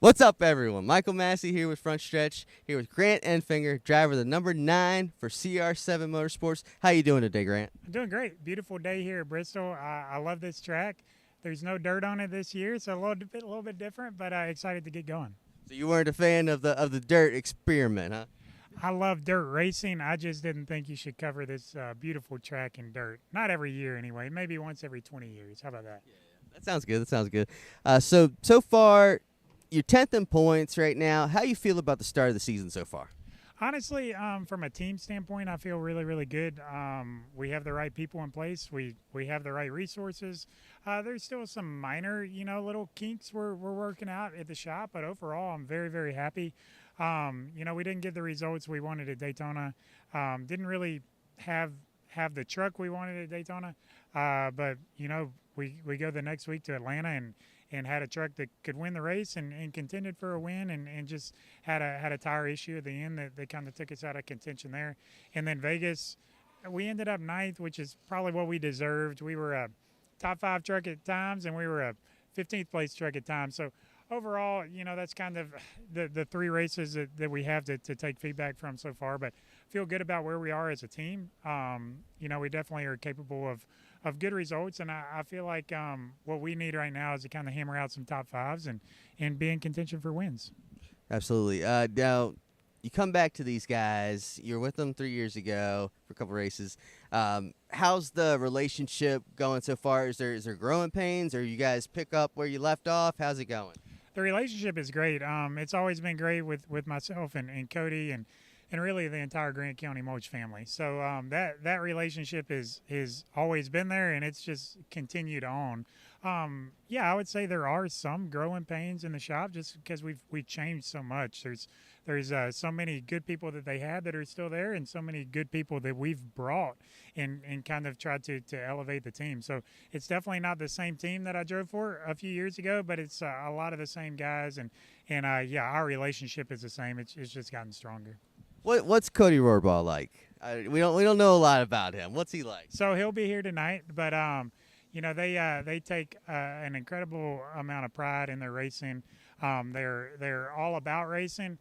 What's up, everyone? Michael Massie here with Frontstretch, here with Grant Enfinger, driver of the number 9 for CR7 Motorsports. How you doing today, Grant? I'm doing great. Beautiful day here at Bristol. I love this track. There's no dirt on it this year, so a little bit different, but excited to get going. So you weren't a fan of the dirt experiment, huh? I love dirt racing. I just didn't think you should cover this beautiful track in dirt. Not every year, anyway. Maybe once every 20 years. How about that? That sounds good. That sounds good. So far, you're 10th in points right now. How you feel about the start of the season so far? Honestly, from a team standpoint, I feel really, really good. We have the right people in place. We have the right resources. There's still some minor, little kinks we're working out at the shop, but overall, I'm very, very happy. We didn't get the results we wanted at Daytona. Didn't really have the truck we wanted at Daytona, but we go the next week to Atlanta and had a truck that could win the race and contended for a win and just had a tire issue at the end that kind of took us out of contention there. And then Vegas, we ended up ninth, which is probably what we deserved. We were a top 5 truck at times, and we were a 15th place truck at times. So overall, that's kind of the 3 races that we have to take feedback from so far, but feel good about where we are as a team. We definitely are capable of good results, and I feel like what we need right now is to kind of hammer out some top 5s and be in contention for wins. Absolutely. Now, you come back to these guys. You were with them 3 years ago for a couple races. How's the relationship going so far? Is there growing pains, or you guys pick up where you left off? How's it going? The relationship is great. It's always been great with myself and Cody and really the entire Grant County Mulch family. So that relationship is always been there, and it's just continued on. I would say there are some growing pains in the shop just because we've changed so much. There's so many good people that they had that are still there, and so many good people that we've brought and kind of tried to elevate the team. So it's definitely not the same team that I drove for a few years ago, but it's a lot of the same guys, and our relationship is the same. It's just gotten stronger. What's Cody Rohrbaugh like? We don't know a lot about him. What's he like? So he'll be here tonight, but they take an incredible amount of pride in their racing. They're all about racing,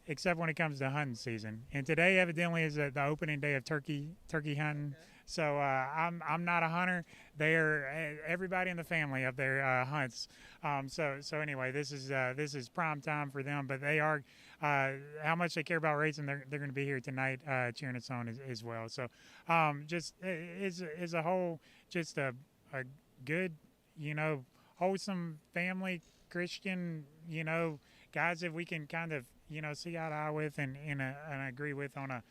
except when it comes to hunting season. And today, evidently, is the opening day of turkey hunting. Okay. So I'm not a hunter. They're everybody in the family up there hunts. So anyway, this is prime time for them. But they are how much they care about racing. They're going to be here tonight cheering us on as well. So just as a whole, just a good, wholesome family, Christian, guys that we can kind of see eye to eye with and agree with on a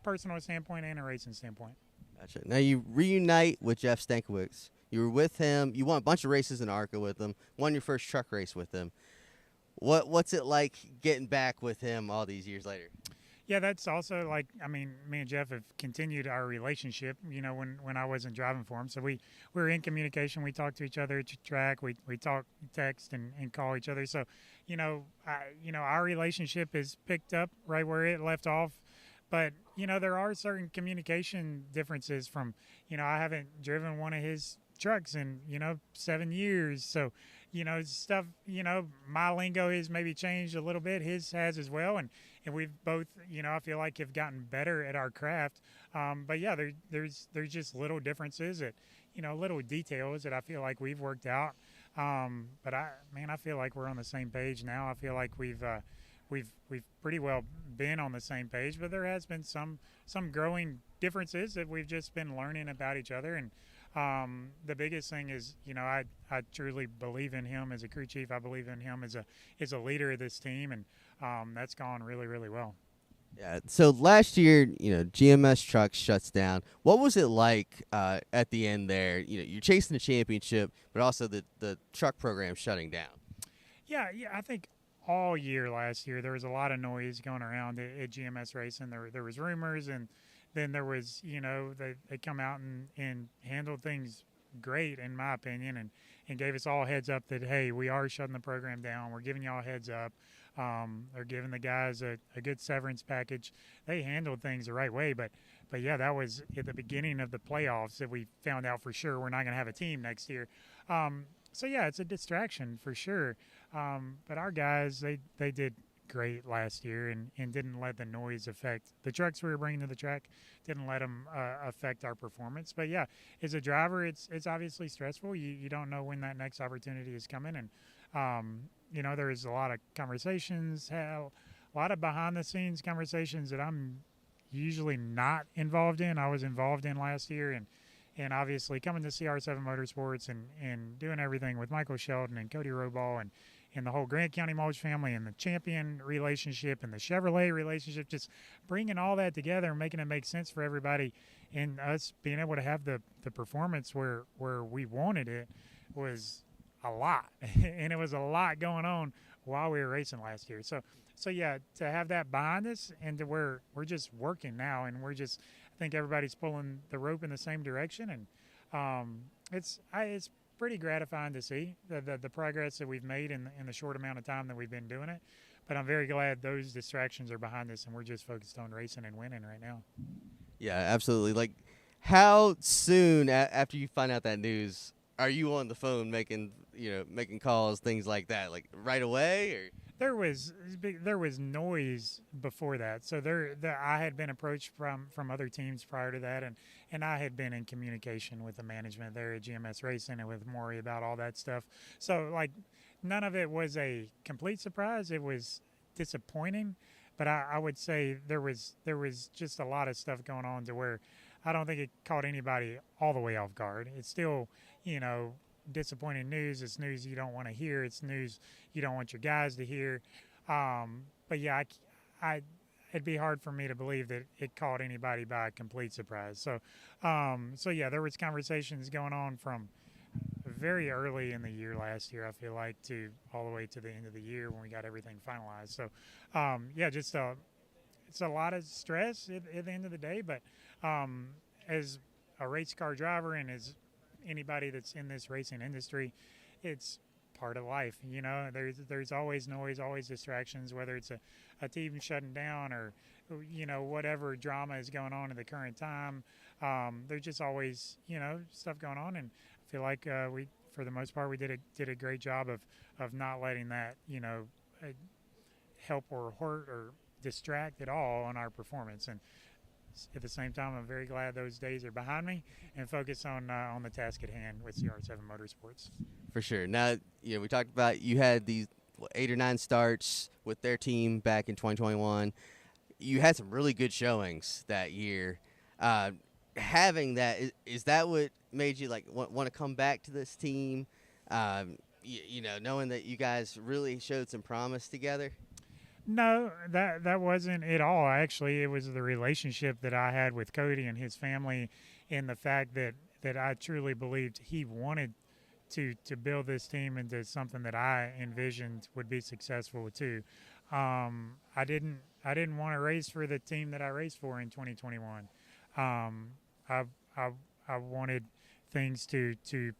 personal standpoint and a racing standpoint. Gotcha. Now you reunite with Jeff Stankiewicz. You were with him. You won a bunch of races in ARCA with him. Won your first truck race with him. What's it like getting back with him all these years later? Yeah, that's also me and Jeff have continued our relationship, when I wasn't driving for him. So we were in communication. We talked to each other at the track. We talk, text, and call each other. So, our relationship is picked up right where it left off. But, there are certain communication differences from, I haven't driven one of his trucks in, 7 years. So, stuff, my lingo has maybe changed a little bit. His has as well. And we've both, I feel like have gotten better at our craft. But yeah, there's just little differences that, little details that I feel like we've worked out. But I feel like we're on the same page now. I feel like we've pretty well been on the same page, but there has been some growing differences that we've just been learning about each other. And the biggest thing is, I truly believe in him as a crew chief. I believe in him as a leader of this team, and that's gone really, really well. Yeah. So last year, GMS Trucks shuts down. What was it like at the end there? You're chasing the championship, but also the truck program shutting down. Yeah. I think all year last year there was a lot of noise going around at GMS Racing. There was rumors, and then there was, they come out and handled things great, in my opinion, and gave us all heads up that, hey, we are shutting the program down. We're giving y'all a heads up. They're giving the guys a good severance package. They handled things the right way, but yeah, that was at the beginning of the playoffs that we found out for sure we're not going to have a team next year. So yeah, it's a distraction for sure. But our guys, they did great last year and didn't let the noise affect the trucks we were bringing to the track. Didn't let them affect our performance. But yeah, as a driver, it's obviously stressful. You don't know when that next opportunity is coming, and there's a lot of conversations, hell, a lot of behind the scenes conversations that I'm usually not involved in. I was involved in last year, and obviously coming to CR7 Motorsports and doing everything with Michael Sheldon and Cody Robaugh and the whole Grant County Mulch family and the champion relationship and the Chevrolet relationship, just bringing all that together and making it make sense for everybody, and us being able to have the performance where we wanted it was a lot. And it was a lot going on while we were racing last year. So yeah, to have that behind us and to where we're just working now, and we're just, I think everybody's pulling the rope in the same direction, and it's pretty gratifying to see the progress that we've made in the short amount of time that we've been doing it. But I'm very glad those distractions are behind us, and we're just focused on racing and winning right now. Yeah, absolutely. Like, how soon after you find out that news are you on the phone making calls, things like that? Like right away, or There was noise before that, so I had been approached from other teams prior to that, and I had been in communication with the management there at GMS Racing and with Maury about all that stuff. So like, none of it was a complete surprise. It was disappointing, but I would say there was just a lot of stuff going on to where I don't think it caught anybody all the way off guard. It's still, you know, disappointing news. It's news you don't want to hear. It's news you don't want your guys to hear. But yeah, it'd be hard for me to believe that it caught anybody by a complete surprise. So yeah, there was conversations going on from very early in the year last year. I feel like to all the way to the end of the year when we got everything finalized. So yeah, just it's a lot of stress at the end of the day. But as a race car driver and as anybody that's in this racing industry, it's part of life. There's always noise, always distractions, whether it's a team shutting down or whatever drama is going on at the current time. There's just always stuff going on, and I feel like we, for the most part, we did a great job of not letting that help or hurt or distract at all on our performance. And at the same time, I'm very glad those days are behind me and focus on the task at hand with CR7 Motorsports. for sure. Now, we talked about you had these 8 or 9 starts with their team back in 2021. You had some really good showings that year. Having that, is that what made you want to come back to this team? Knowing that you guys really showed some promise together. No, that wasn't at all. Actually, it was the relationship that I had with Cody and his family, and the fact that I truly believed he wanted to build this team into something that I envisioned would be successful too. I didn't want to race for the team that I raced for in 2021. I, I I wanted things to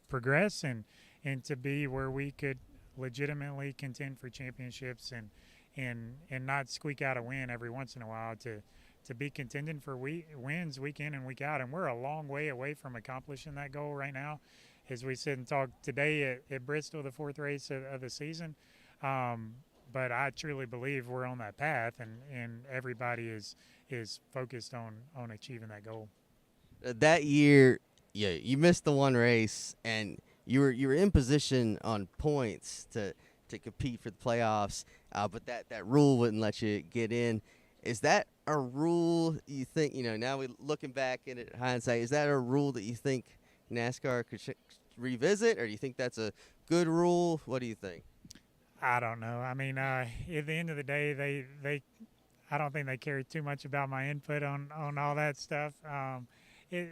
progress and to be where we could legitimately contend for championships and not squeak out a win every once in a while, to be contending for wins week in and week out. And we're a long way away from accomplishing that goal right now as we sit and talk today at Bristol, the 4th race of the season. But I truly believe we're on that path, and everybody is focused on achieving that goal. That year, yeah, you missed the one race, and you were in position on points to compete for the playoffs, but that rule wouldn't let you get in. Is that a rule you think, now we looking back in it, hindsight, is that a rule that you think NASCAR could revisit, or do you think that's a good rule? What do you think? I don't know. I mean, at the end of the day, I don't think they care too much about my input on all that stuff. It,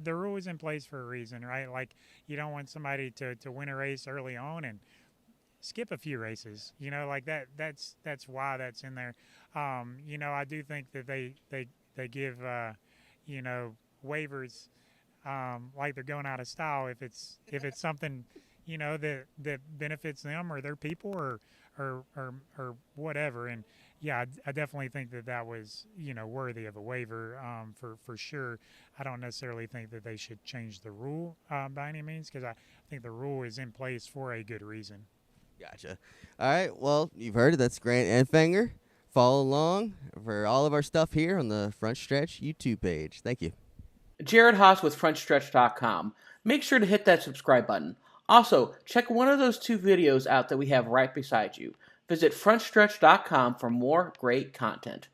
the rule is in place for a reason, right? Like, you don't want somebody to win a race early on and skip a few races, like that's why that's in there. I do think that they give waivers, like they're going out of style if it's something that benefits them or their people or whatever. And yeah, I definitely think that was worthy of a waiver, for sure. I don't necessarily think that they should change the rule by any means, because I think the rule is in place for a good reason. Gotcha. All right. Well, you've heard it. That's Grant Enfinger. Follow along for all of our stuff here on the Front Stretch YouTube page. Thank you. Jared Haas with Frontstretch.com. Make sure to hit that subscribe button. Also, check one of those 2 videos out that we have right beside you. Visit Frontstretch.com for more great content.